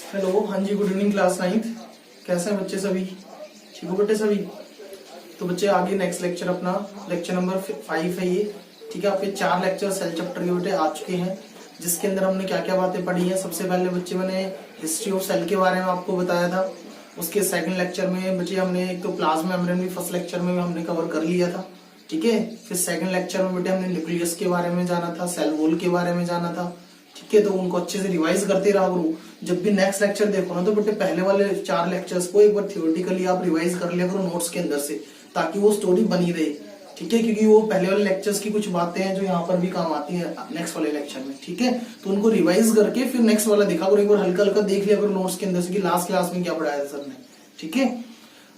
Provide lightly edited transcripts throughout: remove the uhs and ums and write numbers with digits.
Hello, हाँ जी, good evening class 9th। कैसे हैं बच्चे सभी? ठीक हो बेटे सभी? तो बच्चे आगे नेक्स्ट लेक्चर अपना लेक्चर नंबर 5 है ये। ठीक है, आपके 4 लेक्चर सेल चैप्टर के बेटे आ चुके हैं, जिसके अंदर हमने क्या क्या बातें पढ़ी हैं। सबसे पहले बच्चे मैंने हिस्ट्री ऑफ सेल के बारे में आपको बताया था। उसके सेकंड लेक्चर में बच्चे हमने एक तो प्लाज्मा मेम्ब्रेन भी फर्स्ट लेक्चर में हमने कवर कर लिया था। ठीक है, फिर सेकंड लेक्चर में बेटे हमने न्यूक्लियस के बारे में जाना था, सेल वॉल के बारे में जाना था। ठीक है, तो उनको अच्छे से रिवाइज करते रहा करो। जब भी नेक्स्ट लेक्चर देखो ना तो बेटे पहले वाले 4 लेक्चर्स को एक बार थियोरेटिकली आप रिवाइज कर लिया करो नोट्स के अंदर से, ताकि वो स्टोरी बनी रहे। ठीक है, क्योंकि वो पहले वाले लेक्चर्स की कुछ बातें हैं जो यहाँ पर भी काम आती है नेक्स्ट वाले लेक्चर में। ठीक है, तो उनको रिवाइज करके फिर नेक्स्ट वाला देखा करो, एक बार हल्का हल्का देख लिया करो नोट्स के अंदर से कि लास्ट क्लास में क्या पढ़ाया था सर ने। ठीक है,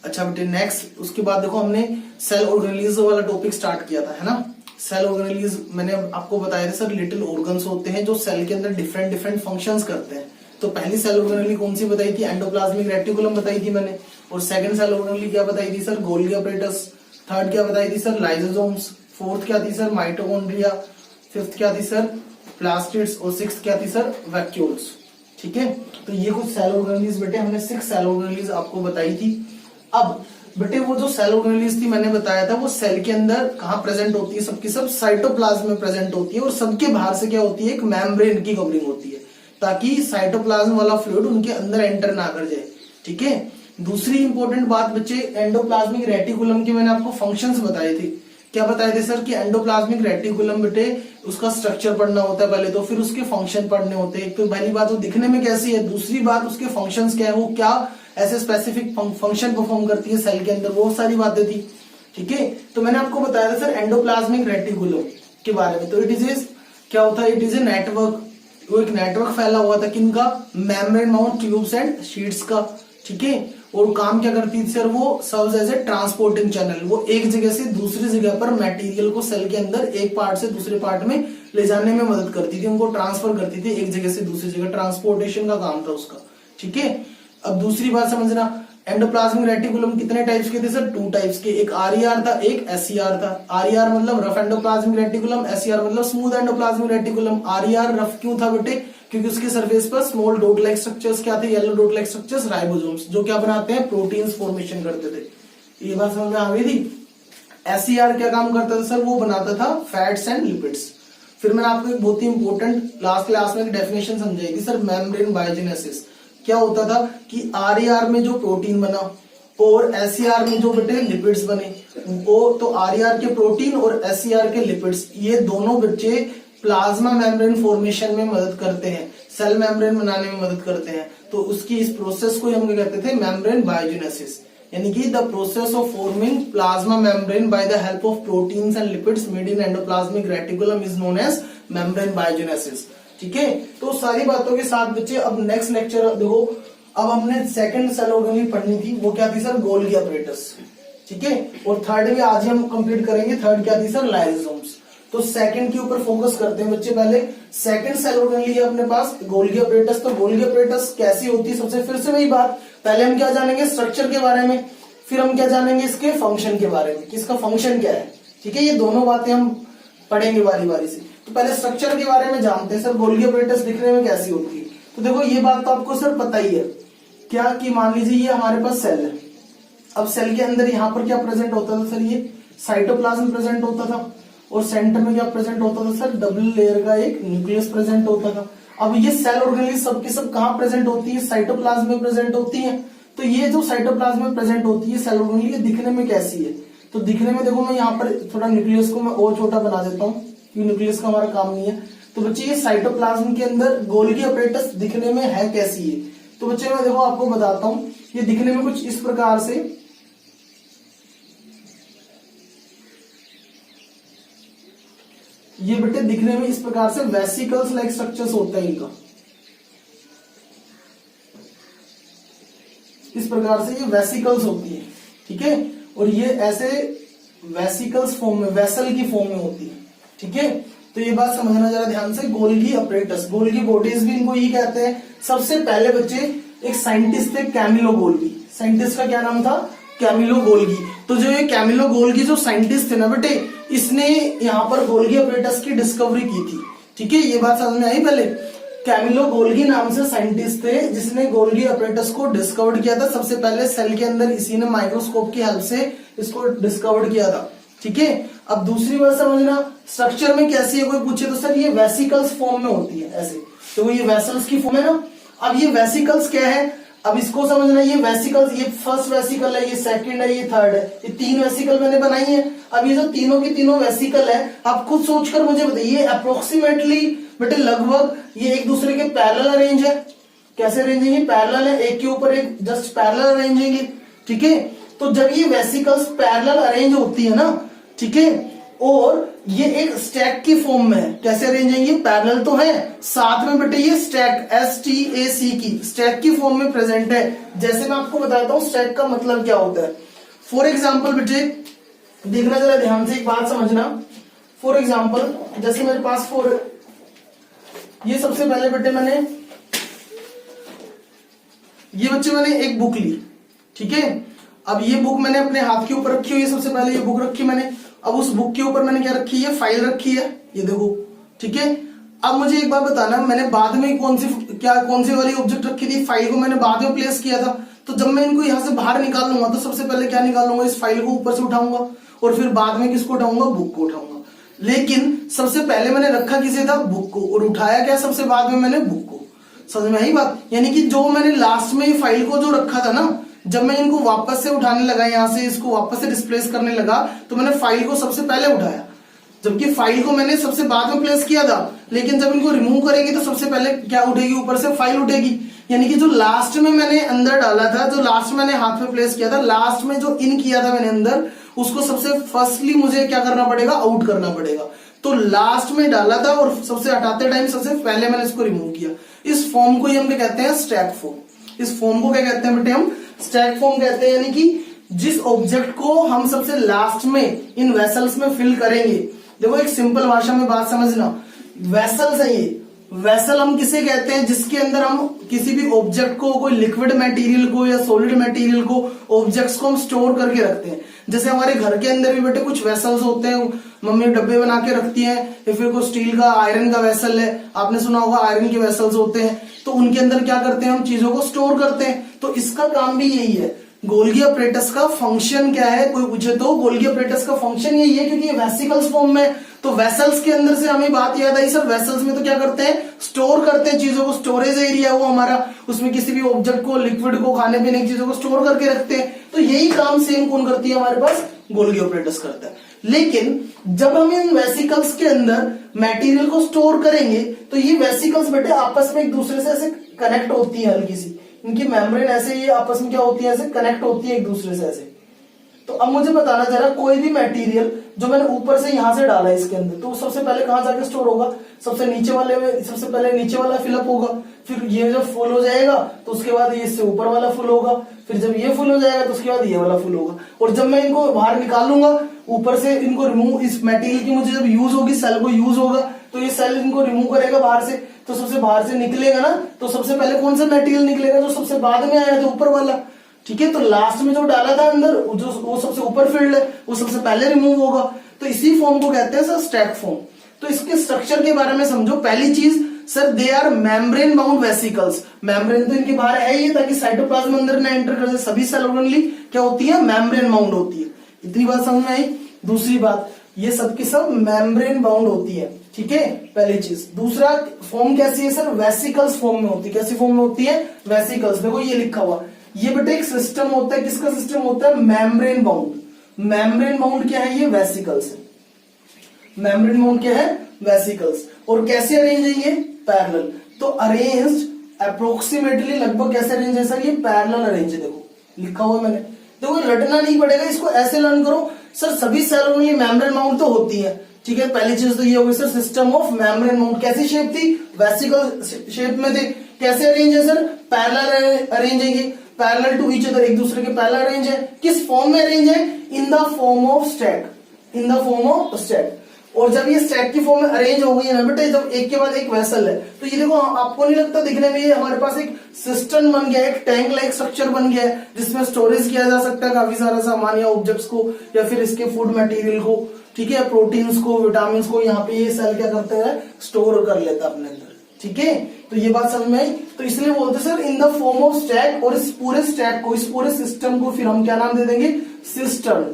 अच्छा बेटे नेक्स्ट उसके बाद देखो हमने सेल ऑर्गेनेलिज्म वाला टॉपिक स्टार्ट किया था, है ना। सेल ऑर्गेनेलिज्म मैंने आपको बताया था सर, लिटिल ऑर्गन्स होते हैं जो सेल के अंदर डिफरेंट डिफरेंट फंक्शंस करते हैं। तो पहली सेल ऑर्गेनेली कौन सी बताई थी? एंडोप्लाज्मिक रेटिकुलम बताई थी मैंने। और सेकंड सेल ऑर्गेनेली क्या बताई थी सर? Golgi apparatus. थर्ड क्या बताई थी सर? लाइसोसोम्स। फोर्थ क्या थी सर? माइटोकॉन्ड्रिया। फिफ्थ क्या थी सर? प्लास्टिड्स। और सिक्स्थ क्या थी सर? वैक्यूल्स। ठीक है, तो ये कुछ सेल ऑर्गेनेलीज बेटे हमने 6 सेल ऑर्गेनेलीज आपको बताई थी। अब बेटे वो जो सेल ऑर्गेनेलीज थी मैंने बताया था वो सेल के अंदर कहाँ प्रेजेंट होती है? सबकी सब साइटोप्लाज्म में प्रेजेंट होती है, और सबके बाहर से क्या होती है? एक मेम्ब्रेन की कवरिंग होती है, ताकि साइटोप्लाज्म वाला फ्लूइड उनके अंदर एंटर ना कर जाए। ठीक है, दूसरी इंपॉर्टेंट बात बच्चे, एंडोप्लाज्मिक रेटिकुलम के मैंने आपको फंक्शंस बताए थे। क्या बताए थे सर? कि एंडोप्लाज्मिक रेटिकुलम बेटे उसका स्ट्रक्चर पढ़ना होता है पहले, तो फिर उसके फंक्शन पढ़ने होते हैं। एक तो पहली बात वो दिखने में कैसी है, दूसरी बात उसके फंक्शंस क्या है, वो क्या ऐसे स्पेसिफिक फंक्शन परफॉर्म करती है सेल के अंदर, वो सारी बातें थी। ठीक है, तो मैंने आपको बताया था सर एंडोप्लाज्मिक रेटिकुलम के बारे में। तो इट इज क्या होता है? It is a network. वो एक नेटवर्क फैला हुआ था किनका? Membrane mount tubes and sheets का। ठीक है, और काम क्या करती थी सर? वो serves as a transporting channel. वो एक जगह से दूसरी जगह पर मटेरियल को सेल के अंदर एक पार्ट से दूसरे पार्ट में ले जाने में मदद करती थी, उनको ट्रांसफर करती थी एक जगह से दूसरी जगह, ट्रांसपोर्टेशन का काम था उसका। ठीक है, अब दूसरी बात समझना, एंडोप्लाज्मिक रेटिकुलम कितने टाइप्स के थे सर? 2 टाइप्स के, एक आरईआर था, एक एसईआर था। आरईआर मतलब रफ एंडोप्लाज्मिक रेटिकुलम, एसईआर मतलब smooth endoplasmic reticulum. RER rough क्यों था बेटे? क्योंकि उसके सरफेस पर स्मॉल डॉट लाइक स्ट्रक्चर्स क्या थे? Yellow dot like structures, ribosomes, जो क्या बनाते हैं? प्रोटीन्स फॉर्मेशन करते थे। ये बात समझ में आ गई थी। एसईआर क्या काम करता था सर? वो बनाता था फैट्स एंड लिपिड्स। फिर मैंने आपको एक बहुत ही इंपॉर्टेंट लास्ट क्लास में डेफिनेशन समझाई थी सर, मेम्ब्रेन बायोजेनेसिस। क्या होता था कि आरईआर में जो प्रोटीन बना और एसईआर में जो बेटे लिपिड्स बने, वो तो आरईआर के प्रोटीन और एसईआर के लिपिड्स, ये दोनों बच्चे प्लाज्मा मेम्ब्रेन फॉर्मेशन में मदद करते हैं, सेल मेम्ब्रेन बनाने में मदद करते हैं। तो उसकी इस प्रोसेस को हम कहते थे मेम्ब्रेन बायोजेनेसिस, यानी कि the process of forming plasma membrane by the help of proteins and lipids made in endoplasmic reticulum is known as membrane biogenesis. ठीक है, तो सारी बातों के साथ बच्चे अब नेक्स्ट लेक्चर देखो, अब हमने सेकंड सेल ऑर्गेनेल पढ़नी थी, वो क्या थी सर? Golgi apparatus. ठीक है, और थर्ड भी आज ही हम कंप्लीट करेंगे। थर्ड क्या थी सर? लाइसोसोम्स। तो सेकंड के ऊपर फोकस करते हैं बच्चे। पहले सेकंड सेल ऑर्गेनेल है अपने पास गोल्गी अपरेटस। तो गोल्गी अपरेटस कैसी होती है? सबसे फिर से वही बात, पहले हम क्या जानेंगे? स्ट्रक्चर के बारे में, फिर हम क्या जानेंगे? इसके फंक्शन के बारे में, कि इसका फंक्शन क्या है। ठीक है, ये दोनों बातें हम पढ़ेंगे बारी बारी से। तो पहले स्ट्रक्चर के बारे में जानते हैं सर, गोल्गी अपरेटस दिखने में कैसी होती है। तो देखो ये बात तो आपको सर पता ही है, क्या कि मान लीजिए ये हमारे पास सेल है। अब सेल के अंदर यहाँ पर क्या प्रेजेंट होता था सर? ये साइटोप्लाज्म प्रेजेंट होता था, और सेंटर में क्या प्रेजेंट होता था सर? डबल लेयर का एक न्यूक्लियस प्रेजेंट होता था। अब ये सेल ऑर्गेनेल सबकी सब कहाँ प्रेजेंट होती है? साइटोप्लाज्म में प्रेजेंट होती है। तो ये जो साइटोप्लाज्म में प्रेजेंट होती है सेल ऑर्गेनेल, ये दिखने में कैसी है? तो दिखने में देखो, मैं यहाँ पर थोड़ा न्यूक्लियस को मैं और छोटा बना देता हूँ, न्यूक्लियस का हमारा काम नहीं है। तो बच्चे ये साइटोप्लाज्म के अंदर गोल्गी अपरेटस दिखने में है कैसी है? तो बच्चे मैं देखो आपको बताता हूं, ये दिखने में कुछ इस प्रकार से, ये बेटे दिखने में इस प्रकार से वेसिकल्स लाइक स्ट्रक्चर्स होता है इनका, इस प्रकार से ये वेसिकल्स होती है। ठीक है, और ये ऐसे वेसिकल्स फॉर्म में, वेसल की फॉर्म में होती है। ठीक है, तो ये बात समझना जरा ध्यान से। गोल्गी अपरेटस, गोल्गी बॉडीज भी इनको ही कहते हैं। सबसे पहले बच्चे एक साइंटिस्ट थे कैमिलो गोल्गी। साइंटिस्ट का क्या नाम था? Camillo Golgi. तो जो ये कैमिलो गोल्गी जो साइंटिस्ट थे ना बेटे, इसने यहाँ पर गोल्गी अपरेटस की डिस्कवरी की थी। ठीक है, ये बात समझ में आई पहले। कैमिलो गोल्गी नाम से साइंटिस्ट थे जिसने गोल्गी अपरेटस को डिस्कवर किया था। सबसे पहले सेल के अंदर इसी ने माइक्रोस्कोप की हेल्प से इसको डिस्कवर किया था। ठीक है, अब दूसरी बात समझना, स्ट्रक्चर में कैसी है कोई पूछे तो सर ये वेसिकल्स फॉर्म में होती है ऐसे, तो ये वेसल्स की फॉर्म है ना। अब ये वेसिकल्स क्या है, अब इसको समझना, ये वेसिकल्स, ये फर्स्ट वेसिकल है, ये सेकंड है, ये थर्ड है, ये 3 वेसिकल मैंने बनाई है। अब ये जो तीनों की तीनों वेसिकल है, आप खुद सोचकर मुझे बताइए अप्रोक्सीमेटली बेटे लगभग ये एक दूसरे के पैरेलल अरेंज है। कैसे अरेंज है, पैरेलल है, एक के ऊपर एक जस्ट पैरेलल अरेंज है। ठीक है, तो जब ये वेसिकल्स पैरेलल अरेंज होती है ना, ठीक है, और ये एक स्टैक की फॉर्म में है। कैसे अरेंज है, ये पैरेलल तो है, साथ में बेटे ये स्टैक STAC की स्टैक की फॉर्म में प्रेजेंट है। जैसे मैं आपको बताता हूं स्टैक का मतलब क्या होता है। फॉर एग्जाम्पल बेटे देखना जरा ध्यान से, एक बात समझना। फॉर एग्जाम्पल जैसे मेरे पास ये सबसे पहले बेटे मैंने एक बुक ली। ठीक है, अब ये बुक मैंने अपने हाथ के ऊपर रखी हुई है, सबसे पहले ये बुक रखी मैंने। अब उस बुक के ऊपर मैंने क्या रखी है, फाइल रखी है, ये देखो। ठीक है, अब मुझे एक बात बताना, मैंने बाद में कौन सी वाली ऑब्जेक्ट रखी थी, फाइल को मैंने बाद में प्लेस किया था। तो जब मैं इनको यहां से बाहर निकाल लूंगा तो सबसे पहले क्या निकालूंगा, इस फाइल को ऊपर से उठाऊंगा और फिर बाद में किसको उठाऊंगा, बुक को उठाऊंगा। लेकिन सबसे पहले मैंने रखा किसे था, बुक को, और उठाया क्या सबसे बाद में मैंने बुक को। समझ में आई बात, यानी कि जो मैंने लास्ट में फाइल को जो रखा था ना, जब मैं इनको वापस से उठाने लगा, यहां से इसको वापस से डिस्प्लेस करने लगा, तो मैंने फाइल को सबसे पहले उठाया, जबकि फाइल को मैंने सबसे बाद में प्लेस किया था। लेकिन जब इनको रिमूव करेंगे तो सबसे पहले क्या उठेगी, ऊपर से फाइल उठेगी। यानी कि जो लास्ट में मैंने अंदर डाला था, जो लास्ट में मैंने हाथ में प्लेस किया था, लास्ट में जो इन किया था मैंने अंदर, उसको सबसे फर्स्टली मुझे क्या करना पड़ेगा, आउट करना पड़ेगा। तो लास्ट में डाला था और सबसे हटाते टाइम सबसे पहले मैंने इसको रिमूव किया। इस फॉर्म को ही हम क्या कहते हैं, स्टैक फॉर्म। इस फॉर्म को क्या कहते हैं बेटे, हम स्टैक फॉर्म कहते हैं। यानी कि जिस ऑब्जेक्ट को हम सबसे लास्ट में इन वेसल्स में फिल करेंगे। देखो एक सिंपल भाषा में बात समझना, वेसल्स है ये। वेसल हम किसे कहते हैं, जिसके अंदर हम किसी भी ऑब्जेक्ट को, कोई लिक्विड मटेरियल को या सॉलिड मटेरियल को, ऑब्जेक्ट्स को हम स्टोर करके रखते हैं। जैसे हमारे घर के अंदर भी बेटे कुछ वेसल्स होते हैं, मम्मी डब्बे बना के रखती हैं, या फिर कोई स्टील का, आयरन का वेसल है, आपने सुना होगा आयरन के वेसल्स होते हैं, तो उनके अंदर क्या करते हैं, हम चीजों को स्टोर करते हैं। तो इसका काम भी यही है। गोल्गी अपरेटस का फंक्शन क्या है, कोई पूछे तो गोल्गी अपरेटस का फंक्शन यही है, क्योंकि ये वेसिकल्स फॉर्म में, तो वेसल्स के अंदर से हमें बात याद आई, सर वेसल्स में तो क्या करते हैं, स्टोर करते हैं चीजों को। स्टोरेज एरिया वो हमारा, उसमें किसी भी ऑब्जेक्ट को, लिक्विड को, खाने पीने की चीजों को स्टोर करके रखते हैं। तो यही काम सेम कौन करती है, हमारे पास गोल्गी अपरेटस करता है। लेकिन जब हम इन वेसिकल्स के अंदर मटेरियल को स्टोर करेंगे, तो ये वेसिकल्स बेटे आपस में एक दूसरे से ऐसे कनेक्ट होती है, हल्की सी इनकी मेम्ब्रेन ऐसे ये आपस में क्या होती है, ऐसे कनेक्ट होती है एक दूसरे से ऐसे। तो अब मुझे बताना जरा, कोई भी मटेरियल जो मैंने ऊपर से यहां से डाला है इसके अंदर, तो सबसे पहले कहां जाके स्टोर होगा, सबसे नीचे वाले में, सबसे पहले नीचे वाला फिलअप होगा, फिर ये जब फुल हो जाएगा तो उसके बाद ये इससे ऊपर वाला फुल होगा, फिर जब ये फुल हो जाएगा तो उसके बाद ये वाला फुल होगा। और जब मैं इनको बाहर निकालूंगा, ऊपर से इनको रिमूव, इस मटेरियल की मुझे जब यूज होगी, सेल को यूज होगा, तो ये सेल इनको रिमूव करेगा बाहर से, तो सबसे बाहर से निकलेगा ना, तो सबसे पहले कौन सा मटेरियल निकलेगा, जो सबसे बाद में आया था, ऊपर वाला। ठीक है, तो लास्ट में जो डाला था अंदर, जो वो सबसे ऊपर फील्ड है, वो सबसे पहले रिमूव होगा। तो इसी फॉर्म को कहते हैं सर स्टैक फॉर्म। तो इसके स्ट्रक्चर के बारे में समझो। पहली चीज sir, they are membrane bound vesicles. Membrane तो इनके बाहर है ही, ताकि साइटोप्लाज्म अंदर ना एंटर कर जाए। सभी सेल ऑर्गेनली क्या होती है, मेम्ब्रेन बाउंड होती है। इतनी बात समझ में आई। दूसरी बात, ये सबकी सब मेम्ब्रेन बाउंड होती है। ठीक है, पहली चीज। दूसरा, फॉर्म कैसी है सर, वेसिकल्स फॉर्म में होती है। कैसी फॉर्म में होती है, वेसिकल्स। देखो ये लिखा हुआ, ये बेटे एक सिस्टम होता है। किसका सिस्टम होता है, मेम्ब्रेन बाउंड। मेम्ब्रेन बाउंड क्या है, ये वेसिकल्स है। मेम्ब्रेन बाउंड क्या है, वेसिकल्स। और कैसे अरेंज है ये, पैरेलल। तो अरेंज्ड अप्रोक्सीमेटली, लगभग कैसे अरेंज है सर, ये पैरेलल अरेंज है। देखो लिखा हुआ मैंने, देखो रटना नहीं पड़ेगा, इसको ऐसे लर्न करो। सर सभी सेलों में मेम्ब्रेन बाउंड तो होती है। ठीक है, पहली चीज तो ये होगी sir, system of membrane bound. कैसी शेप थी, वेसिकल शेप में थे। कैसे अरेंज है सर, पैरेलल अरेंज है, ये पैरेलल टू ईच अदर, एक दूसरे के पैरेलल अरेंज है। किस फॉर्म में अरेंज है, in the form of stack. In the form of stack. और जब ये स्टैक की फॉर्म में अरेंज हो गई है ना बेटे, जब एक के बाद एक वेसल है, तो ये देखो, आपको नहीं लगता दिखने में ये हमारे पास एक सिस्टम बन गया, एक टैंक लाइक स्ट्रक्चर बन गया है, जिसमें स्टोरेज किया जा सकता है काफी सारा सामान या ऑब्जेक्ट्स को, या फिर इसके फूड मटेरियल को। ठीक है, प्रोटीन्स को, विटामिन को, यहाँ पे ये सेल क्या करता है, स्टोर कर लेता है अपने अंदर। ठीक है, तो ये बात समझ में आई। तो इसलिए बोलते sir in the form of stack, और इस पूरे स्टैक को, इस पूरे सिस्टम को फिर हम क्या नाम दे देंगे, सिस्टम।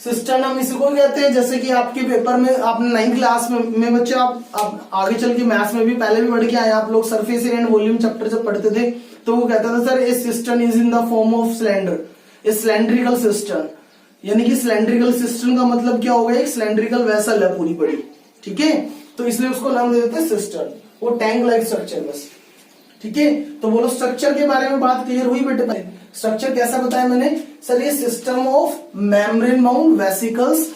सिस्टम हम इसी को कहते हैं। जैसे कि आपके पेपर में आपने 9th क्लास में बच्चे आप आगे चल के मैथ्स में भी पहले भी पढ़ के आए आप लोग, surface area and volume chapter जब पढ़ते थे तो वो कहता था sir A system is in the form of cylinder, A cylindrical system. यानी कि सिलेंड्रिकल सिस्टम का मतलब क्या होगा, एक सिलेंड्रिकल वेसल है पूरी बड़ी, ठीक है, तो इसलिए उसको नाम दे देते हैं सिस्टम, वो टैंक लाइक स्ट्रक्चर बस, ठीक है। तो बोलो स्ट्रक्चर के बारे में बात क्लियर हुई बेटे। स्ट्रक्चर कैसा बताया मैंने सर, ये system of membrane mount vesicles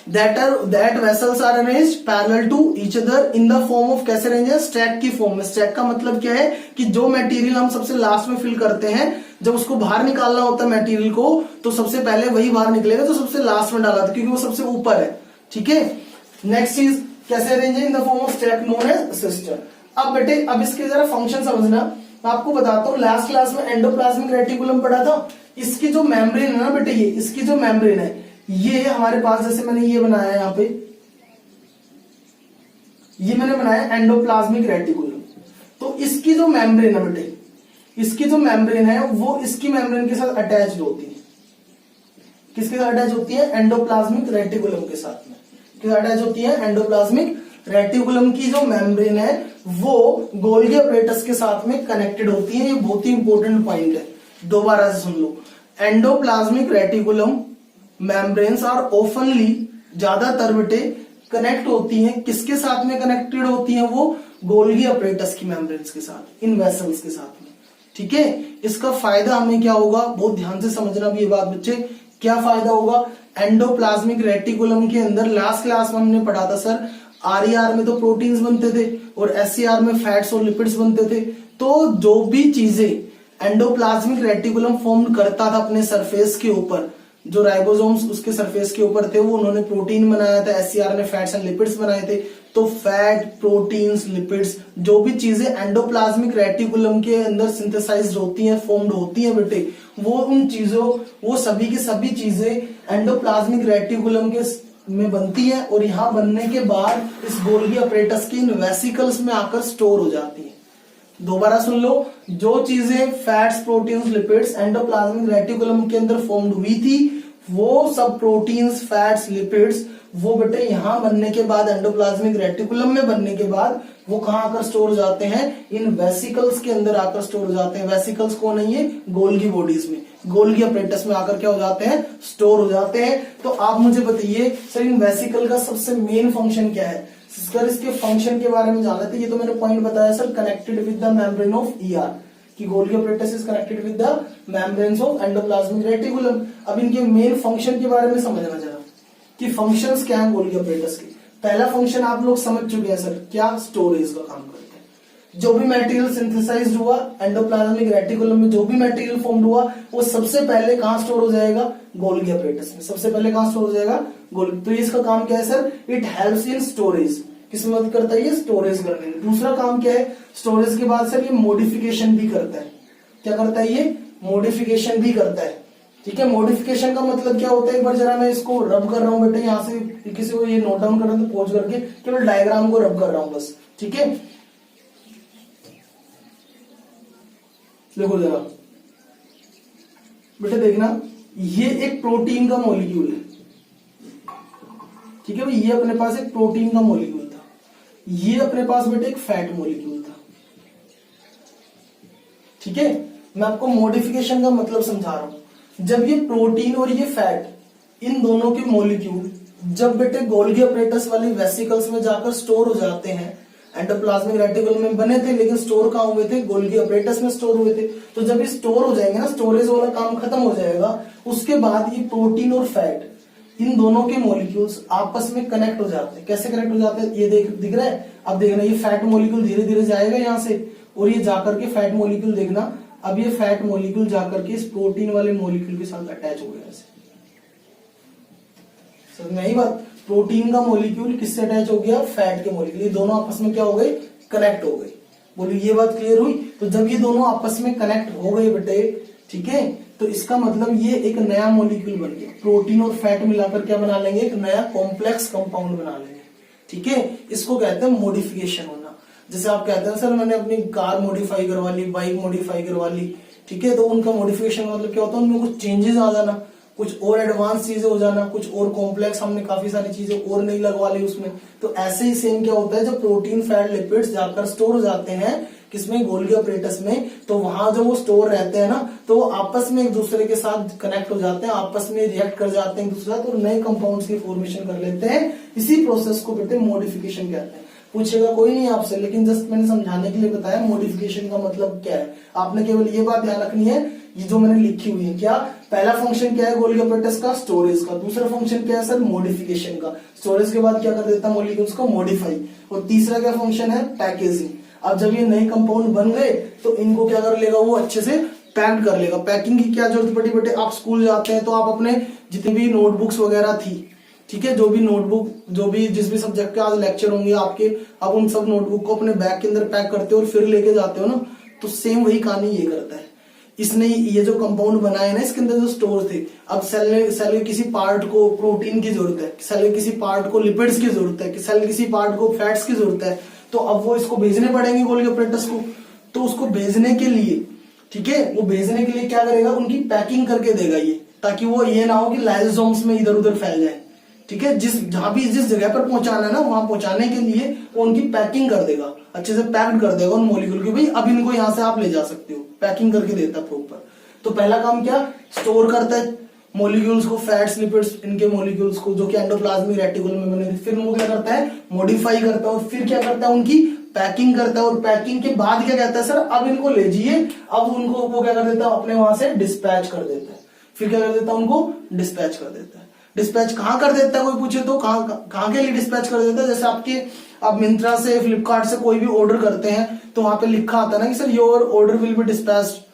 that vessels are arranged parallel to each other in the form of, कैसे अरेंज है, स्टैक की फॉर्म में। स्टैक का मतलब क्या है कि जो मटेरियल हम सबसे लास्ट में फिल करते हैं, जब उसको बाहर निकालना होता है मटेरियल को, तो सबसे पहले वही बाहर निकलेगा जो सबसे लास्ट में डाला था, क्योंकि वो सबसे ऊपर है, ठीक है। नेक्स्ट चीज कैसे अरेंज है, in the form of stack known as system. अब बेटे अब इसके जरा फंक्शन समझना, मैं आपको बताता हूँ। लास्ट क्लास में एंडोप्लाज्मिक रेटिकुलम पढ़ा था। इसकी जो मेम्ब्रेन है ना बेटे, ये इसकी जो मेम्ब्रेन है, ये हमारे पास, जैसे मैंने ये बनाया यहाँ पे, ये मैंने बनाया एंडोप्लाज्मिक रेटिकुलम। तो इसकी जो मेम्ब्रेन है बेटे, इसकी जो मेम्ब्रेन है वो इसकी मेम्ब्रेन के साथ अटैच्ड होती है। किसके साथ अटैच होती है, एंडोप्लाज्मिक रेटिकुलम के साथ में किसके अटैच होती है, एंडोप्लाज्मिक रेटिकुलम की जो मेम्ब्रेन है वो गोल्गी अपरेटस के साथ में कनेक्टेड होती है। ये बहुत ही इंपॉर्टेंट पॉइंट है, दोबारा से सुन लो। एंडोप्लाज्मिक रेटिकुलम मेम्ब्रेन्स आर ओफनली, ज्यादातर बेटे कनेक्ट होती हैं, किसके साथ में कनेक्टेड होती हैं, वो गोल्गी अपरेटस की मेम्ब्रेन्स के साथ, इन वेसल्स के साथ में, ठीक है। इसका फायदा हमें क्या होगा, बहुत ध्यान से समझना भी ये बात बच्चे, क्या फायदा होगा। एंडोप्लाज्मिक रेटिकुलम के अंदर लास्ट क्लास में हमने पढ़ा था सर, आरईआर में तो प्रोटीन्स बनते थे और एससीआर में फैट्स और लिपिड्स बनते थे। तो जो भी चीजें एंडोप्लाज्मिक रेटिकुलम फॉर्म करता था अपने सरफेस के ऊपर, जो राइबोसोम्स उसके सरफेस के ऊपर थे, वो उन्होंने प्रोटीन बनाया था, एससीआर ने फैट्स एंड लिपिड्स बनाए थे। तो फैट, प्रोटीन्स, लिपिड्स, जो भी चीजें एंडोप्लाज्मिक रेटिकुलम के अंदर सिंथेसाइज्ड होती हैं, फॉर्म्ड होती हैं बेटे, वो उन चीजों, वो सभी की सभी चीजें एंडोप्लाज्मिक रेटिकुलम के में बनती है, और यहां बनने के बाद इस गोल्गी अपरेटस की इन वेसिकल्स में आकर स्टोर हो जाती है। दोबारा सुन लो, जो चीजें fats, proteins, lipids endoplasmic reticulum के अंदर फॉर्म्ड हुई थी, वो सब प्रोटीन्स, फैट्स, लिपिड्स, वो बेटे यहां बनने के बाद, एंडोप्लाज्मिक रेटिकुलम में बनने के बाद, वो कहां आकर स्टोर हो जाते हैं, इन वेसिकल्स के अंदर आकर स्टोर हो जाते हैं। वेसिकल्स कौन है, ये गोल्गी बॉडीज में, गोल्गी अपरेटस में आकर क्या हो जाते हैं, स्टोर हो जाते हैं। तो आप मुझे बताइए सर, इन वेसिकल का सबसे मेन फंक्शन क्या है। सर इसके फंक्शन के बारे में जान लेते हैं। ये तो मैंने पॉइंट बताया sir, connected with the membrane of ER, कि Golgi apparatus is connected with the membranes of endoplasmic reticulum. अब इनके मेन फंक्शन के बारे में समझना जरा, कि फंक्शंस क्या है गोल्गी अपरेटस के। पहला फंक्शन आप लोग समझ चुके हैं सर, क्या, स्टोरेज का काम करते हैं। जो भी मटेरियल सिंथेसाइज्ड हुआ एंडोप्लाज्मिक रेटिकुलम में, जो भी मटेरियल फॉर्म हुआ, वो सबसे पहले कहां स्टोर हो जाएगा, गोल्गी अपरेटस में। सबसे पहले कहां स्टोर हो जाएगा, गोल्गी। तो इसका काम क्या है sir, it helps in storage. किस में मदद करता है, ये स्टोरेज करने में। दूसरा काम क्या है, स्टोरेज के बाद सर ये मॉडिफिकेशन भी करता है। क्या करता है, ये मॉडिफिकेशन भी करता है, ठीक है। मॉडिफिकेशन का मतलब क्या होता है, एक बार जरा मैं इसको रब कर रहा हूं बेटे, यहां से किसी को ये नोट डाउन कर रहा हूं तो पॉज करके केवल डायग्राम को रब कर रहा हूं बस, ठीक है। देखो जरा बेटे, देखना, ये एक प्रोटीन का मॉलिक्यूल है, ठीक है भाई। ये अपने पास एक प्रोटीन का मॉलिक्यूल था, ये अपने पास बेटे एक फैट मॉलिक्यूल था, ठीक है। मैं आपको मॉडिफिकेशन का मतलब समझा रहा हूं। जब ये प्रोटीन और ये फैट, इन दोनों के मॉलिक्यूल जब बेटे गोल्गी अपरेटस वाली वेसिकल्स में जाकर स्टोर हो जाते हैं, एंडोप्लाज्मिक रेटिकुलम में बने थे लेकिन स्टोर कहां हुए थे, गोल्गी अपरेटस में स्टोर हुए थे। तो जब ये स्टोर हो जाएंगे ना, स्टोरेज वाला काम खत्म हो जाएगा, उसके बाद ये प्रोटीन और फैट, इन दोनों के मॉलिक्यूल्स आपस में कनेक्ट हो जाते हैं। कैसे कनेक्ट हो जाते हैं, ये दिख रहा है। अब देखना, ये फैट मॉलिक्यूल धीरे धीरे जाएगा यहां से, और ये जाकर के फैट मॉलिक्यूल, देखना अब ये फैट मॉलिक्यूल जाकर के इस प्रोटीन वाले मॉलिक्यूल के साथ अटैच हो गया। ऐसे समझ में आई बात, प्रोटीन का मॉलिक्यूल किससे अटैच हो गया, फैट के मॉलिक्यूल। ये दोनों आपस में क्या हो गए, कनेक्ट हो गए। बोलिए ये बात क्लियर हुई। तो जब ये दोनों आपस में कनेक्ट हो गए बेटे, ठीक है, तो इसका मतलब ये एक नया मॉलिक्यूल बन गया। प्रोटीन और फैट मिलाकर क्या बना लेंगे, एक नया कॉम्प्लेक्स कंपाउंड बना लेंगे, ठीक है। इसको कहते हैं मॉडिफिकेशन होना। जैसे आप कहते हैं सर मैंने अपनी कार मॉडिफाई करवा ली, बाइक मॉडिफाई करवा ली, ठीक है, तो उनका मॉडिफिकेशन मतलब क्या होता है, उनमें कुछ चेंजेस आ जाना, कुछ और एडवांस चीजें हो जाना, कुछ और कॉम्प्लेक्स, हमने काफी सारी चीजें और नहीं लगवा ली उसमें। तो ऐसे ही सेम क्या होता है, जब प्रोटीन फैट लिपिड्स जाकर स्टोर हो जाते हैं किसमें, गोल्गी अपरेटस में, तो वहां जो वो स्टोर रहते हैं ना, तो वो आपस में एक दूसरे के साथ कनेक्ट हो जाते हैं, आपस में रिएक्ट कर जाते हैं एक दूसरे के साथ और नए कंपाउंड्स की फॉर्मेशन कर लेते हैं। इसी प्रोसेस को बेटे मॉडिफिकेशन कहते हैं। पूछेगा कोई नहीं आपसे, लेकिन जस्ट मैंने समझाने के लिए बताया मॉडिफिकेशन का मतलब क्या है। आपने केवल ये बात ध्यान रखनी है, ये जो मैंने लिखी हुई है, क्या पहला फंक्शन क्या है गोल्गी अपरेटस का, स्टोरेज का। दूसरा फंक्शन क्या है सर, मॉडिफिकेशन का। स्टोरेज के बाद क्या कर देता है, मॉलिक्यूल्स को मॉडिफाई। और तीसरा क्या फंक्शन है, पैकेजिंग। अब जब ये नए कंपाउंड बन गए तो इनको क्या कर लेगा, वो अच्छे से पैक्ड कर लेगा। पैकिंग की क्या जरूरत पड़ी बेटे, आप स्कूल जाते हैं तो आप अपने जितनी भी नोटबुक्स वगैरह थी, ठीक है, जो भी नोटबुक, जो भी जिस भी सब्जेक्ट के आज लेक्चर होंगे आपके, अब उन सब नोटबुक को अपने बैग के अंदर पैक करते हो और फिर लेके जाते हो ना, तो सेम वही कहानी ये करता है। इसने ये जो कंपाउंड बनाए ना, इसके अंदर जो स्टोर थे, अब सेल के किसी पार्ट को प्रोटीन की जरूरत है, सेल के किसी पार्ट को लिपिड्स की जरूरत है, सेल के किसी पार्ट को फैट्स की जरूरत है, तो अब वो इसको भेजने पड़ेंगे गोल्गी अपरेटस को। तो उसको भेजने के लिए, ठीक है, वो भेजने के लिए क्या करेगा, उनकी पैकिंग करके देगा ये, ताकि वो ये ना हो कि लाइसोसोम्स में इधर उधर फैल जाए, ठीक है। जहां भी जिस जगह पर पहुंचाना है ना, वहां पहुंचाने के लिए वो उनकी पैकिंग कर देगा, अच्छे से पैक्ड कर देगा उन मॉलिक्यूल की, भाई अब इनको यहां से आप ले जा सकते हो, पैकिंग करके देता है प्रॉपर। तो पहला काम क्या, स्टोर करता है मॉलिक्यूल्स को, फैट्स लिपिड्स इनके मॉलिक्यूल्स को, जो कि एंडोप्लाज्मिक रेटिकुलम में बने थे। फिर वो क्या करता है, मॉडिफाई करता है, और फिर क्या करता है, उनकी पैकिंग करता है। और पैकिंग के बाद क्या कहता है, सर अब इनको ले जाइए। अब उनको वो क्या कर देता है, अपने वहां से डिस्पैच कर देता है। फिर क्या कर देता है, उनको डिस्पैच कर देता है। डिस्पैच कहां कर देता है, कोई पूछे तो कहां के लिए डिस्पैच कर देता है। जैसे आपके आप मिंत्रा से, फ्लिपकार्ट से कोई भी ऑर्डर करते हैं तो वहां पे लिखा आता है ना कि sir your order will be dispatched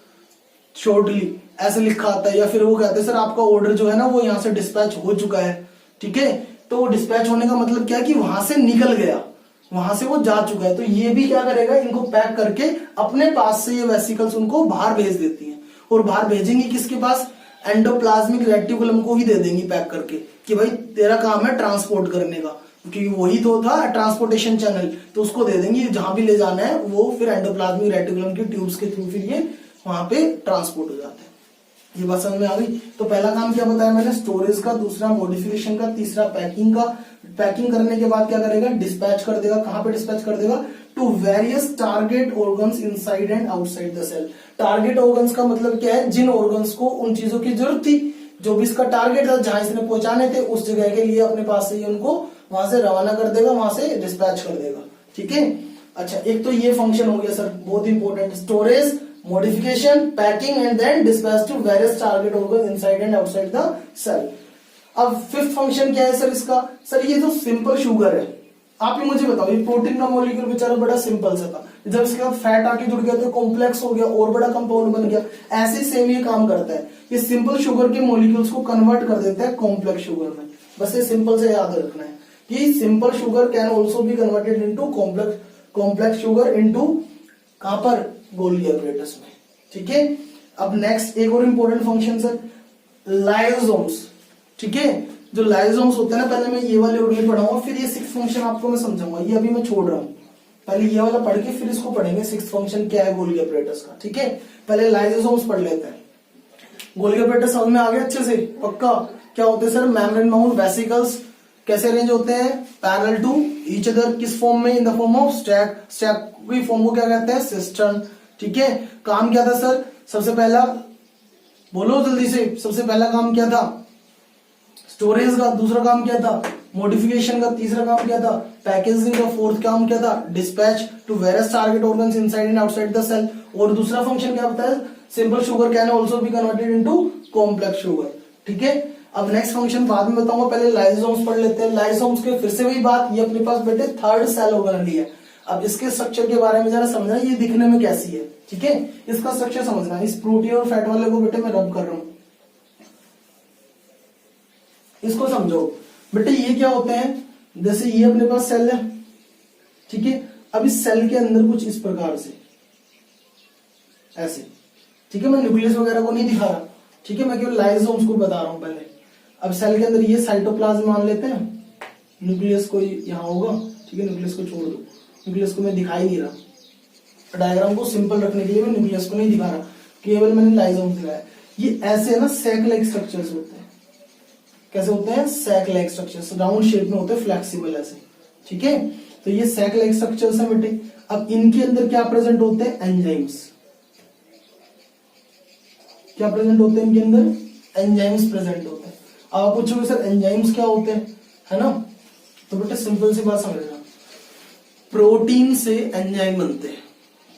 shortly, ऐसे लिखा आता है। या फिर वो कहते हैं सर आपका ऑर्डर जो है ना वो यहाँ से डिस्पैच हो चुका है, ठीक है। तो डिस्पैच होने का मतलब क्या है कि वहां से निकल गया, वहां से वो जा चुका है। तो ये भी क्या करेगा, इनको पैक करके अपने पास से ये वेसिकल्स उनको बाहर भेज देती हैं। और बाहर भेजेंगी किसके पास, एंडोप्लाज्मिक रेटिकुलम को ही दे देंगी पैक करके, कि भाई तेरा काम है ट्रांसपोर्ट करने का, क्योंकि वही तो था ट्रांसपोर्टेशन चैनल। तो उसको दे देंगी, जहां भी ले जाना है वो फिर एंडोप्लाज्मिक रेटिकुलम की ट्यूब्स के थ्रू फिर ये वहां पे ट्रांसपोर्ट हो जाता है। ये बात समझ में आ गई। तो पहला काम क्या बताया मैंने, स्टोरेज का, दूसरा मॉडिफिकेशन का, तीसरा पैकिंग का। पैकिंग करने के बाद क्या करेगा, डिस्पैच कर देगा। कहां पे डिस्पैच कर देगा, to various target organs inside and outside the cell. Target organs का मतलब क्या है, जिन ऑर्गन्स को उन चीजों की जरूरत थी, जो भी इसका टारगेट था, जहां इसने पहुंचाने थे, उस जगह के लिए अपने पास से ही उनको वहां से रवाना कर देगा, वहां से डिस्पैच कर देगा, ठीक है। अच्छा, एक तो ये फंक्शन हो गया सर बहुत important, storage, modification, packing and then dispatch to various target organs inside and outside the cell। अब फिफ्थ फंक्शन क्या है सर इसका, सर ये तो सिंपल शुगर है। आप ही मुझे बताओ, ये प्रोटीन का मॉलिक्यूल बेचारा बड़ा सिंपल सा था, जब इसके बाद फैट आके जुड़ गया तो कॉम्प्लेक्स हो गया और बड़ा कंपाउंड बन गया। ऐसे सेम ये काम करता है, ये सिंपल शुगर के मॉलिक्यूल्स को कन्वर्ट कर देता है कॉम्प्लेक्स शुगर में। बस ये सिंपल से याद रखना है कि simple sugar can also be converted into complex sugar into कहां पर, गोल्गी अपरेटस में, ठीक है। अब नेक्स्ट एक और इंपॉर्टेंट फंक्शन सर, लाइसोसोम्स, ठीक है। जो लाइसोसोम्स होते हैं ना, पहले मैं ये वाले ऑर्गन पढ़ाऊंगा, फिर ये सिक्स फंक्शन आपको मैं समझाऊंगा, ये अभी मैं छोड़ रहा हूं। पहले ये वाला पढ़ के फिर इसको पढ़ेंगे, सिक्स फंक्शन क्या है गोल्गी अपरेटस का, ठीक है। पहले लाइसोसोम्स पढ़ लेते हैं। गोल्गी अपरेटस समझ में आ गया अच्छे से, पक्का। क्या होते हैं सर, मेम्ब्रेन बाउंड वेसिकल्स, कैसे अरेंज होते हैं, पैरेलल टू ईच अदर, किस फॉर्म में, इन the form of stack. Stack की फॉर्म को क्या कहते हैं, सिस्टर्न, ठीक है। काम क्या था सर, सबसे पहला बोलो जल्दी से, सबसे पहला काम क्या था, स्टोरेज का। दूसरा काम क्या था, मॉडिफिकेशन का। तीसरा काम क्या था, पैकेजिंग का। फोर्थ काम क्या था, dispatch to various target organs inside and outside the cell. और दूसरा फंक्शन क्या बताया, simple sugar can also be converted into complex sugar, ठीक है। अब नेक्स्ट फंक्शन बाद में बताऊंगा, पहले लाइसोसोम्स पढ़ लेते हैं। लाइसोसोम्स के फिर से वही बात, ये अपने पास बेटे थर्ड सेल ऑर्गेनेली है। अब इसके स्ट्रक्चर के बारे में जरा समझना, ये दिखने में कैसी है, ठीक है। इसका स्ट्रक्चर समझना। इस प्रोटीन और फैट वाले को बेटे मैं रब कर रहा हूं, इसको समझो बेटे। ये क्या होते हैं, जैसे ये अपने पास सेल है, ठीक है। अब इस सेल के अंदर कुछ इस प्रकार से ऐसे, ठीक है। मैं न्यूक्लियस वगैरह को नहीं दिखा रहा, ठीक है, मैं केवल लाइसोसोम्स को बता रहा हूं पहले। अब सेल के अंदर ये साइटोप्लाज्म मान लेते हैं, न्यूक्लियस को यहाँ होगा, ठीक है, न्यूक्लियस को छोड़ दो। न्यूक्लियस को मैं दिखा ही नहीं रहा, डायग्राम को सिंपल रखने के लिए मैं न्यूक्लियस को नहीं दिखा रहा, केवल मैंने लाइजोम दिखाया। ये ऐसे ना सैक लाइक स्ट्रक्चर्स होते हैं। कैसे होते हैं? Sac like structures, round shape में होते हैं, फ्लेक्सिबल ऐसे, ठीक है। तो ये सैक लाइक स्ट्रक्चर्स है बेटे। अब इनके अंदर क्या प्रेजेंट होते हैं? एंजाइम्स। क्या प्रेजेंट होते हैं इनके अंदर? एंजाइम्स प्रेजेंट होते हैं। आप पूछोगे सर एंजाइम्स क्या होते हैं, है ना? तो बेटे सिंपल सी बात समझना, प्रोटीन से एंजाइम बनते हैं,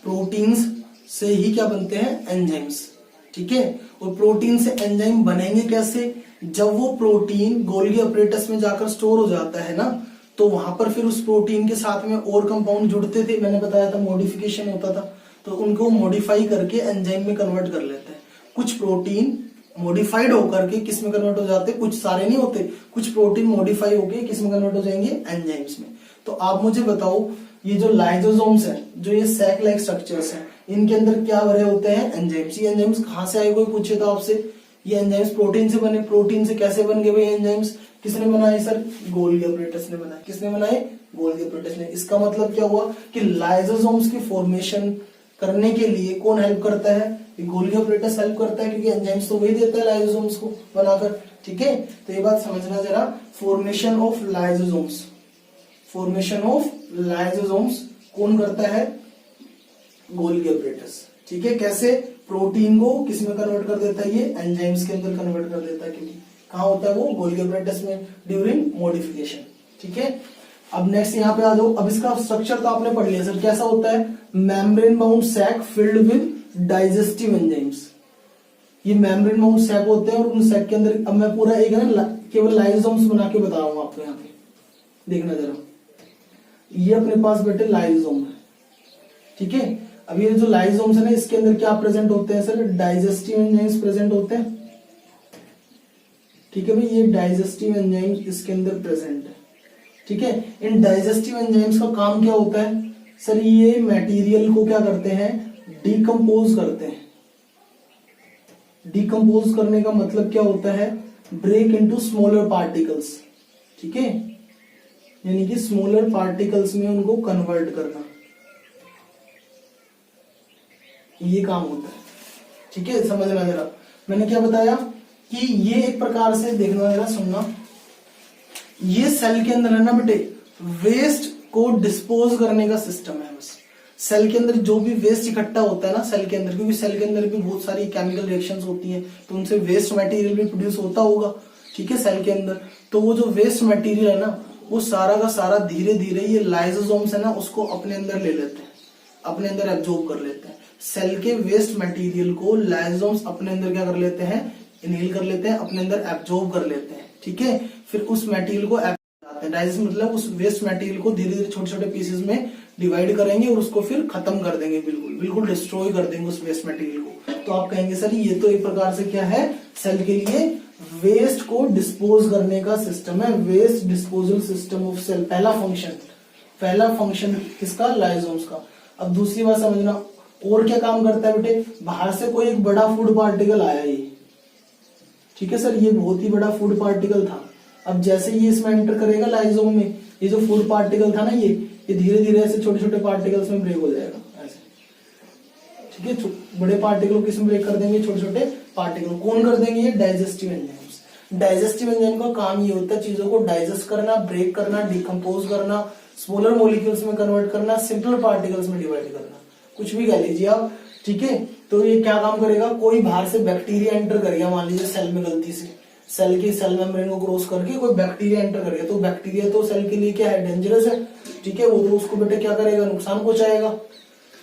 प्रोटीन्स से ही क्या बनते हैं? एंजाइम्स, ठीक है। और प्रोटीन से एंजाइम बनेंगे कैसे? जब वो प्रोटीन गोल्गी अपरेटस में जाकर स्टोर हो जाता है ना, तो वहां पर फिर उस प्रोटीन के साथ में और कंपाउंड जुड़ते थे, मैंने बताया था मॉडिफिकेशन होता था, तो उनको मॉडिफाई करके एंजाइम में कन्वर्ट कर लेते हैं। कुछ प्रोटीन मॉडिफाइड होकर के किस में कन्वर्ट हो जाते हैं? कुछ सारे नहीं होते, कुछ प्रोटीन मॉडिफाई होके किस में कन्वर्ट हो जाएंगे? एंजाइम्स में। तो आप मुझे बताओ, ये जो लाइसोसोम्स हैं, जो ये सैक लाइक स्ट्रक्चर्स हैं, इनके अंदर क्या भरे होते हैं? एंजाइम्स। ये एंजाइम्स कहां से आए? कोई पूछे तो आपसे, ये एंजाइम्स प्रोटीन से बने। प्रोटीन से कैसे बन गए भाई एंजाइम्स? किसने बनाए सर? गोल्गी अपरेटस ने बनाए। किसने बनाए? गोल्गी अपरेटस ने। इसका मतलब क्या हुआ कि लाइसोसोम्स की फॉर्मेशन करने के लिए कौन हेल्प करता है? गोल्गी अपरेटस हेल्प करता है, क्योंकि एंजाइम्स तो वही देता है लाइसोसोम्स को बनाकर, ठीक है। तो ये बात समझना जरा, formation of lysosomes, formation of lysosomes कौन करता है? गोल्गी अपरेटस, ठीक है। कैसे? प्रोटीन को किस में कन्वर्ट कर देता है? ये एंजाइम्स के अंदर कन्वर्ट कर देता है, क्योंकि कहां होता है वो? गोल्गी अपरेटस में, ड्यूरिंग मॉडिफिकेशन, ठीक है। अब नेक्स्ट यहाँ पे आ जाओ। अब इसका स्ट्रक्चर तो आपने पढ़ लिया सर, कैसा होता है? Membrane bound sac filled with digestive enzymes. ये मेम्ब्रेन बाउंड सैक होते हैं, और उन सैक के अंदर, अब मैं पूरा एक है ना केवल लाइसोसोम्स बना के बता रहा हूं आपको, यहाँ पे देखना जरा। ये अपने पास बेटे लाइसोसोम है, ठीक है। अब ये जो लाइसोसोम्स है ना, इसके अंदर क्या प्रेजेंट होते हैं सर? डाइजेस्टिव एंजाइम्स प्रेजेंट होते हैं, ठीक है भाई। ये डाइजेस्टिव एंजाइम इसके अंदर प्रेजेंट है, ठीक है। इन डाइजेस्टिव एंजाइम्स का काम क्या होता है सर? ये मटेरियल को क्या करते हैं? डिकम्पोज करते हैं। डिकम्पोज करने का मतलब क्या होता है? ब्रेक इनटू स्मॉलर पार्टिकल्स, ठीक है। यानी कि स्मॉलर पार्टिकल्स में उनको कन्वर्ट करना, ये काम होता है, ठीक है। समझना जरा, मैंने क्या बताया कि ये एक प्रकार से, देखना जरा, सुनना, ये सेल के अंदर है ना बेटे, वेस्ट को डिस्पोज करने का सिस्टम है। बस सेल के अंदर जो भी वेस्ट इकट्ठा होता है ना सेल के अंदर, क्योंकि सेल के अंदर भी बहुत सारी केमिकल रिएक्शंस होती हैं, तो उनसे वेस्ट मटेरियल भी प्रोड्यूस होता होगा, ठीक है, सेल के अंदर। तो वो जो वेस्ट मटेरियल है ना, वो सारा का सारा धीरे धीरे ये लाइसोसोम्स है ना, उसको अपने अंदर ले लेते हैं, अपने अंदर एब्जॉर्ब कर लेते हैं। सेल के वेस्ट मटेरियल को लाइसोसोम्स अपने अंदर क्या कर लेते हैं? इनहेल कर लेते हैं, अपने अंदर एब्जॉर्ब कर लेते हैं, ठीक है। फिर उस मटेरियल को डाइजेस्ट मतलब उस वेस्ट मटेरियल को धीरे धीरे छोटे छोटे पीसेस में डिवाइड करेंगे और उसको फिर खत्म कर देंगे, बिल्कुल बिल्कुल डिस्ट्रॉय कर देंगे उस वेस्ट मटेरियल को। तो आप कहेंगे सर ये तो एक प्रकार से क्या है? सेल के लिए वेस्ट को डिस्पोज करने का सिस्टम है, waste disposal system of cell. पहला फंक्शन किसका? लाइसोसोम्स का। अब दूसरी बात समझना, और क्या काम करता है बेटे? बाहर से कोई एक बड़ा फूड पार्टिकल आया, ये ठीक है सर, ये बहुत ही बड़ा फूड पार्टिकल था। अब जैसे ये इसमें एंटर करेगा लाइसोसोम में, ये जो फूड पार्टिकल था ना, ये धीरे धीरे ऐसे छोटे छोटे पार्टिकल्स में ब्रेक हो जाएगा ऐसे, ठीक है। बड़े पार्टिकल को किसमें ब्रेक कर देंगे? छोटे छोटे पार्टिकल। कौन कर देंगे? ये डाइजेस्टिव एंजाइम्स। डाइजेस्टिव एंजाइम का काम ये होता है चीजों को डाइजेस्ट करना, ब्रेक करना, डिकम्पोज करना, स्मॉलर मॉलिक्यूल्स में कन्वर्ट करना, सिंपल पार्टिकल्स में डिवाइड करना, कुछ भी कह लीजिए आप, ठीक है। तो ये क्या काम करेगा? कोई बाहर से बैक्टीरिया एंटर कर गया, मान लीजिए सेल में गलती से, सेल की सेल मेम्ब्रेन को क्रॉस करके कोई बैक्टीरिया एंटर कर गया, तो बैक्टीरिया तो सेल के लिए क्या है? डेंजरस है, ठीक है। वो तो उसको बेटे क्या करेगा? नुकसान पहुंचाएगा,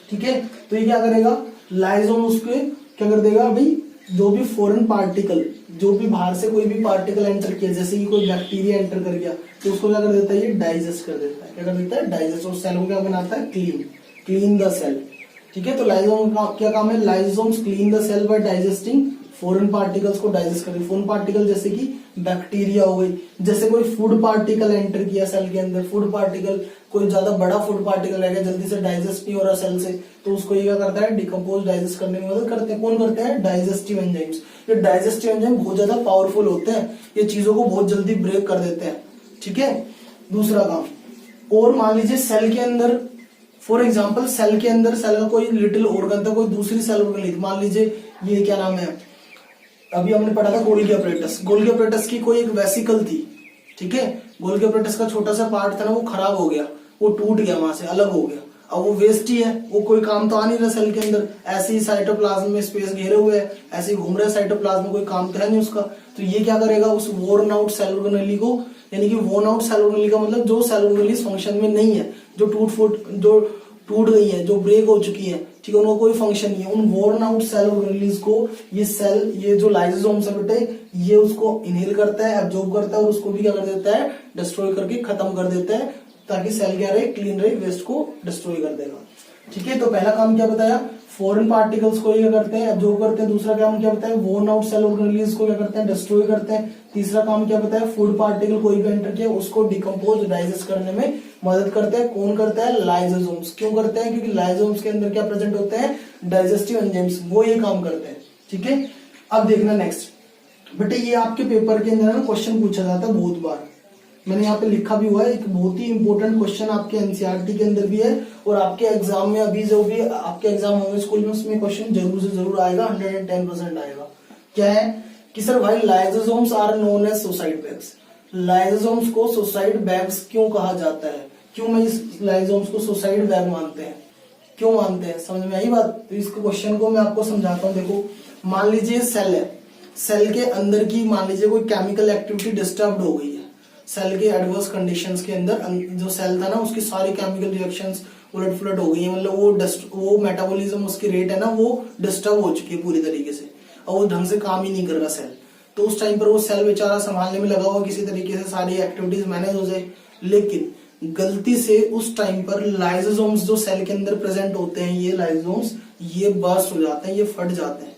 ठीक है। तो ये क्या करेगा? लाइसोसोम उसके क्या कर देगा भाई? जो भी फॉरेन पार्टिकल, जो भी बाहर से कोई भी पार्टिकल एंटर किया, जैसे कि कोई बैक्टीरिया एंटर कर गया, तो उसको क्या कर देता है? ये डाइजेस्ट कर देता है। क्या कर देता है? डाइजेस्ट। और सेल को क्या बनाता है? क्लीन द सेल, ठीक है। तो लाइसोसोम का क्या काम है? Lysosomes clean the cell by digesting foreign particles को डाइजेस्ट करें। फॉरेन पार्टिकल जैसे कि बैक्टीरिया हो गई, जैसे कोई फूड पार्टिकल एंटर किया सेल के अंदर, फूड पार्टिकल कोई ज्यादा बड़ा फूड पार्टिकल रह गया, जल्दी से डाइजेस्ट नहीं हो रहा सेल से, तो उसको ये क्या करता है? डिकम्पोज, डाइजेस्ट करने में मदद करते हैं। कौन करते हैं? Digestive enzymes. ये डाइजेस्टिव एंजाइम बहुत ज्यादा पावरफुल होते हैं, ये चीजों को बहुत जल्दी ब्रेक कर देते हैं, ठीक है। दूसरा काम, और मान लीजिए सेल के अंदर फॉर एग्जाम्पल सेल के अंदर सेल का कोई लिटिल ऑर्गन था, कोई दूसरी सेल ऑर्गन थी, मान लीजिए ये क्या नाम है, अभी हमने पढ़ा था गोल्गी अपरेटस, गोल्गी अपरेटस की कोई एक वेसिकल थी, ठीक है, गोल्गी अपरेटस का छोटा सा पार्ट था ना, वो खराब हो गया, वो टूट गया, वहां से अलग हो गया, अब वो वेस्ट ही है, वो कोई काम तो आ नहीं रहा सेल के अंदर, ऐसे ही साइटोप्लाज्म में स्पेस घेरे हुए है, ऐसे ही घूम रहा है साइटोप्लाज्म में, कोई काम तो है नहीं उसका, तो ये क्या करेगा, उस वोर्न आउट सेल ऑर्गेनेली को, यानी कि वोर्न आउट सेल ऑर्गेनेली का मतलब जो सेल ऑर्गेनेली फंक्शन में नहीं है, जो टूट गई है, जो ब्रेक हो चुकी है, ठीक है, उनको कोई फंक्शन नहीं है, उन वोर्न आउट सेल ऑर्गेनेलीज को ये सेल, ये जो लाइसोसोम्स है बेटे, ये उसको इनहेल करता है, एब्जॉर्ब करता है और उसको भी क्या कर देता है, डिस्ट्रॉय करके खत्म कर देता है, ताकि सेल क्या रहे, क्लीन रहे, वेस्ट को डिस्ट्रॉय कर देगा, ठीक है। तो पहला काम क्या बताया, फॉरेन पार्टिकल्स को क्या करते हैं, एब्जॉर्ब करते हैं, दूसरा काम क्या बताया, वोर्न आउट सेल ऑर्गेनेलीज को क्या करते हैं, डिस्ट्रॉय करते हैं, तीसरा काम क्या बताया, फूड पार्टिकल कोई भी एंटर किया उसको डिकम्पोज डाइजेस्ट करने में मदद करते हैं, कौन करता है, लाइसोसोम्स, क्यों करते हैं, क्योंकि लाइसोसोम्स के अंदर क्या प्रेजेंट होते हैं, डाइजेस्टिव एंजाइम्स, वो ये काम करते हैं, ठीक है। अब देखना नेक्स्ट बेटे, ये आपके पेपर के अंदर ना क्वेश्चन पूछा जाता है बहुत बार, मैंने यहाँ पे लिखा भी हुआ है, एक बहुत ही इंपॉर्टेंट क्वेश्चन आपके एनसीईआरटी के अंदर भी है, और आपके एग्जाम में अभी जो भी आपके एग्जाम होंगे स्कूल में, उसमें क्वेश्चन जरूर से जरूर आएगा, 110% आएगा। क्या है कि सर भाई lysosomes are known as suicide bags, lysosomes को सुसाइड बैग्स क्यों कहा जाता है, क्यों मैं इस लाइसोसोम्स को सुसाइड बैग मानते हैं, क्यों मानते हैं, समझ में आई बात। तो इस क्वेश्चन को मैं आपको समझाता हूँ। देखो मान लीजिए सेल है, सेल के अंदर की मान लीजिए कोई केमिकल एक्टिविटी डिस्टर्ब हो गई है, सेल के एडवर्स कंडीशंस के अंदर जो सेल था ना उसकी सारी केमिकल रिएक्शंस उलट पुलट हो गई है, मतलब वो मेटाबॉलिज्म उसकी रेट है ना वो डिस्टर्ब हो चुकी है पूरी तरीके से, और वो ढंग से काम ही नहीं कर रहा सेल, तो उस टाइम पर वो सेल बेचारा संभालने में लगा हुआ किसी तरीके से सारी एक्टिविटीज मैनेज हो जाए, लेकिन गलती से उस टाइम पर लाइसोसोम्स जो सेल के अंदर प्रेजेंट होते हैं, ये लाइसोसोम्स ये बर्स्ट हो जाते हैं, ये फट जाते हैं।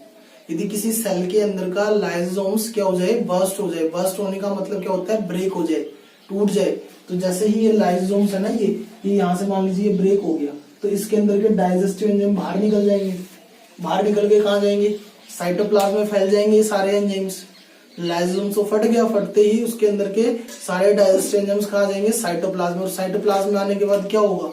यदि किसी सेल के अंदर का लाइसोसोम्स क्या हो जाए, बर्स्ट हो जाए, बर्स्ट होने का मतलब क्या होता है, ब्रेक हो जाए, टूट जाए, तो जैसे ही ये लाइसोसोम्स है ना, ये यहाँ से मान लीजिए ये ब्रेक हो गया, तो इसके अंदर के डाइजेस्टिव एंजाइम बाहर निकल जाएंगे, बाहर निकल के कहाँ जाएंगे, साइटोप्लाज्म में फैल जाएंगे ये सारे एंजाइम्स, लाइसोसोम तो फट गया, फटते ही उसके अंदर के सारे डाइजेस्टिव एंजाइम्स कहाँ जाएंगे, साइटोप्लाज्म, और साइटोप्लाज्म में आने के बाद क्या होगा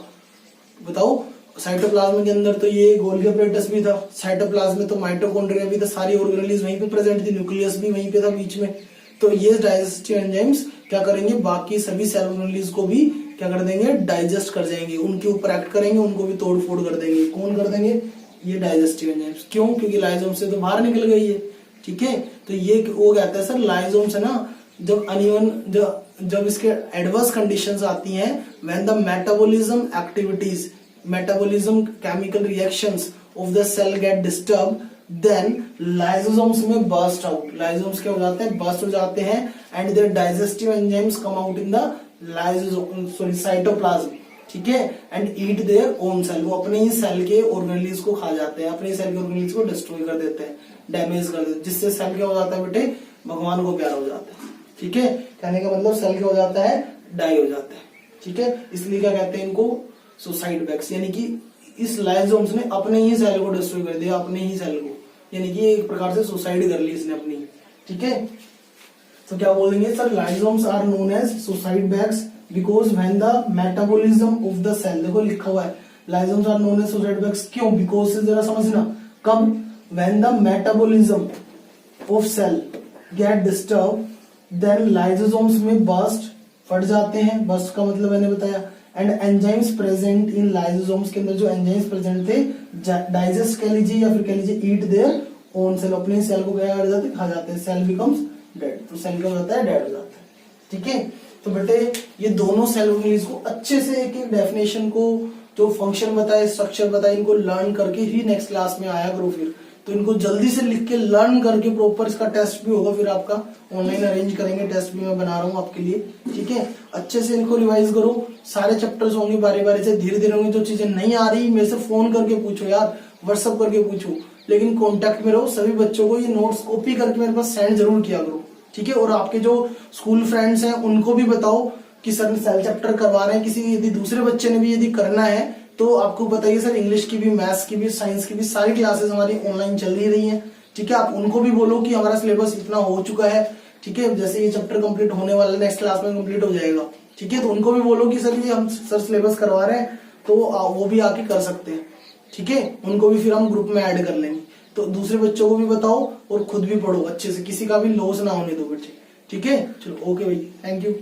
बताओ, साइटोप्लाज्म के अंदर तो ये गोल्गी अपरेटस भी था, साइटोप्लाज्म में तो माइटोकॉन्ड्रिया भी था, सारी ऑर्गेनेलीज वहीं पे प्रेजेंट थी, न्यूक्लियस भी वहीं पे था बीच में, तो ये डाइजेस्टिव एंजाइम्स क्या करेंगे, बाकी सभी सेल ऑर्गेनेलीज को भी क्या कर देंगे, डाइजेस्ट कर जाएंगे, उनके ऊपर एक्ट करेंगे, उनको भी तोड़ फोड़ कर देंगे, कौन कर देंगे, ये डाइजेस्टिव एंजाइम्स, क्यों, क्योंकि लाइसोसोम से तो बाहर निकल गई है, ठीक है। तो ये वो कहता है सर लाइसोसोम्स है ना, जब अनइवन जब इसके एडवर्स कंडीशंस आती हैं, when the metabolism activities, metabolism chemical reactions of the cell get disturb, then lysosomes में बर्स्ट आउट, लाइसोसोम्स क्या हो जाते हैं, बर्स्ट हो जाते हैं, and their digestive enzymes come out in the lysosome cytoplasm, ठीक है, and eat their own cell, वो अपने ही सेल के ऑर्गेनेलीज को खा जाते हैं, अपने सेल के ऑर्गेनेलीज को डिस्ट्रॉय कर देते हैं, डैमेज कर देते हैं, जिससे सेल क्या हो जाता है बेटे, भगवान को प्यारा हो जाता है, ठीक है। कहने का मतलब सेल क्या हो जाता है, डाई हो जाता है, ठीक है। इसलिए क्या कहते हैं इनको, सुसाइड बैग्स, यानी कि इस लाइसोसोम्स ने अपने ही सेल को डिस्ट्रॉय कर दिया, अपने ही सेल को, यानी कि एक प्रकार से सुसाइड कर ली इसने अपनी, ठीक है। तो क्या बोलेंगे sir, lysosomes are known as suicide bags because when the metabolism of the cell, देखो लिखा हुआ है lysosomes are known as suicide bags, क्यों, बिकॉज से जरा समझना, कब, when the metabolism of cell get disturb, then lysosomes में बर्स्ट, फट जाते हैं, बर्स्ट का मतलब मैंने बताया, and enzymes present in lysosomes के अंदर जो एंजाइम्स प्रेजेंट थे, डाइजेस्ट कह लीजिए या फिर कह लीजिए ईट देयर ओन सेल, अपने सेल को क्या कर जाते, खा जाते हैं, सेल बिकम्स डेड, तो सेल क्या हो जाता है, डेड हो जाता है, ठीक है। तो बेटे ये दोनों सेल ऑर्गेनेलीज को अच्छे से एक एक डेफिनेशन को, जो फंक्शन बताए, स्ट्रक्चर बताए, इनको लर्न करके ही नेक्स्ट क्लास में आया करो, फिर तो इनको जल्दी से लिख के लर्न करके प्रॉपर, इसका टेस्ट भी होगा, फिर आपका ऑनलाइन अरेंज करेंगे, टेस्ट भी मैं बना रहा हूँ आपके लिए, ठीक है। अच्छे से इनको रिवाइज करो, सारे चैप्टर्स होंगे बारी बारी से, धीरे धीरे होंगे, जो चीजें नहीं आ रही मेरे से फोन करके पूछो यार, व्हाट्सअप करके पूछो, लेकिन कॉन्टेक्ट में रहो, सभी बच्चों को ये नोट्स कॉपी करके मेरे पास सेंड जरूर किया करो, ठीक है। और आपके जो स्कूल फ्रेंड्स हैं उनको भी बताओ कि सर सेल चैप्टर करवा रहे हैं, किसी यदि दूसरे बच्चे ने भी यदि करना है तो आपको बताइए सर, इंग्लिश की भी, मैथ्स की भी, साइंस की भी सारी क्लासेस हमारी ऑनलाइन चल ही रही हैं, ठीक है। आप उनको भी बोलो कि हमारा सिलेबस इतना हो चुका है, ठीक है, जैसे ये चैप्टर कंप्लीट होने वाला है, नेक्स्ट क्लास में कंप्लीट हो जाएगा, ठीक है। तो उनको भी बोलो कि सर ये हम सर सिलेबस करवा रहे हैं, तो वो भी आके कर सकते हैं, ठीक है। उनको भी फिर हम ग्रुप में ऐड कर लेंगे। तो दूसरे बच्चों को भी बताओ और खुद भी पढ़ो अच्छे से, किसी का भी लॉस ना होने दो बच्चे, ठीक है। चलो ओके भाई, थैंक यू।